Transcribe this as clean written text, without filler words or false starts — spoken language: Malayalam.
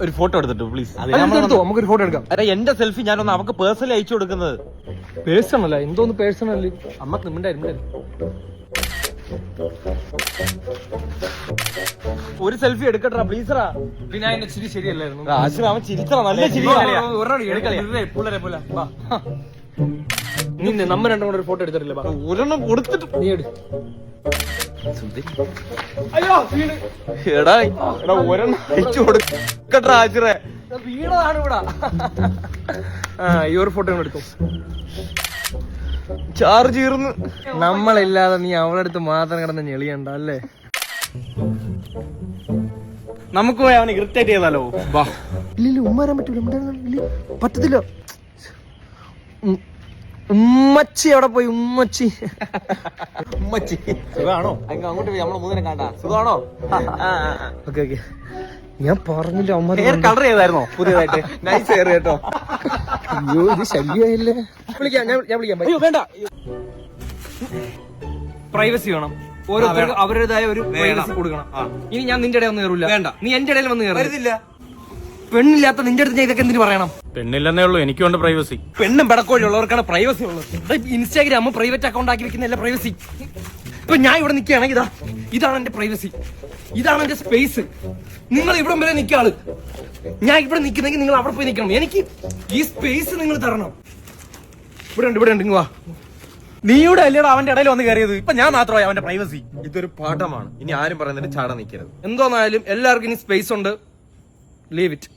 ഒരു ഫോട്ടോ എടുത്തിട്ടു പ്ലീസ്. നമുക്കൊരു ഫോട്ടോ എടുക്കാം. അല്ല എന്റെ സെൽഫി ഞാനൊന്ന് അവക്ക് പേഴ്സണലി അയച്ചു കൊടുക്കുന്നത്. പേഴ്സണല്ല, എന്തോന്ന് പേഴ്സണല്? അമ്മക്ക് മിണ്ടായിരുന്നു. ഒരു സെൽഫി എടുക്കട്ടാ പ്ലീസറാ. പിന്നെ അതിന്റെ ചിരി ശരിയല്ലായിരുന്നു. അവൻ ചിരിച്ചറ നല്ല ചിരി. നമ്മ രണ്ടും കൂടെ ഒരു ഫോട്ടോ എടുത്തിട്ടില്ല. ഒരെണ്ണം കൊടുത്തിട്ട് നീ എടു. എടാ ഒരെണ്ണം അയച്ചു കൊടുക്കട്ടാ ആശിറേ. വീണതാണ് ഇവിടെ. ഈ ഒരു ഫോട്ടോ എടുക്കും. ചാർജ് തീർന്ന്. നമ്മളില്ലാതെ നീ അവളടുത്ത് മാത്രം കിടന്ന് ഞെളിയണ്ട അല്ലേ? നമുക്ക് പോയി അവനെ ഇറിറ്റേറ്റ് ചെയ്താലോ? വാ. ഇല്ല ഉമ്മ വരാൻ പറ്റൂല. പറ്റത്തില്ല. ഉമ്മച്ചി അവിടെ പോയി. ഉമ്മച്ചി സുഖാണോ? അങ്ങോട്ട് പോയി നമ്മളെ മൂന്നിനെ കാണാ. സുഖാണോ? Okay okay. ഞാൻ പറഞ്ഞില്ല അമ്മ കളർ ചെയ്തായിരുന്നോ പുതിയതായിട്ട്? നൈസ് ഹെയർ കേട്ടോ. അയ്യോ ഇത് ശല്യമായില്ലേ. വിളിക്കാം, ഞാൻ വിളിക്കാം. അയ്യോ വേണ്ട, പ്രൈവസി വേണം. ഓരോരുത്തർക്കും അവരുടേതായ ഒരു പ്രൈവസി കൊടുക്കണം. ഇനി ഞാൻ നിന്റെ ഇടയിൽ ഒന്നും കയറില്ല. വേണ്ട, നീ എന്റെ ഇടയിൽ വന്ന് കയറില്ല. പെണ്ണില്ലാത്ത നിന്റെ അടുത്ത് ഞാൻ ഇതൊക്കെ എന്തിനു പറയണം? പെണ്ണില്ലെന്നേ ഉള്ളൂ, എനിക്കുണ്ട് പ്രൈവസി. പെണ്ണും പെടക്കോഴി ഉള്ളവർക്കാണ് പ്രൈവസി ഉള്ളത്. ഇൻസ്റ്റാഗ്രാം പ്രൈവറ്റ് അക്കൗണ്ട് ആക്കി വെക്കുന്നല്ല പ്രൈവസി. ഇപ്പൊ ഞാൻ ഇവിടെ നിൽക്കുകയാണെങ്കിൽ ഇതാണ് എന്റെ പ്രൈവസി, ഇതാണ് എന്റെ സ്പേസ്. നിങ്ങൾ ഇവിടെ വരെ നിൽക്കാള്, ഞാൻ ഇവിടെ നിൽക്കുന്നെങ്കിൽ നിങ്ങൾ അവിടെ പോയി നിൽക്കണം. എനിക്ക് ഈ സ്പേസ് നിങ്ങൾ തരണം. ഇവിടെ ഉണ്ട് ഇങ്ങ് വാ. നീയുടെ അല്ലേടാ അവന്റെ ഇടയിൽ വന്ന് കയറിയത്. ഇപ്പൊ ഞാൻ മാത്രമായി അവന്റെ പ്രൈവസി. ഇതൊരു പാഠമാണ്. ഇനി ആരും പറയുന്നതിന് ചാടാൻ നിൽക്കരുത്. എന്തോന്നായാലും എല്ലാവർക്കും ഇനി സ്പേസ് ഉണ്ട്. Leave it.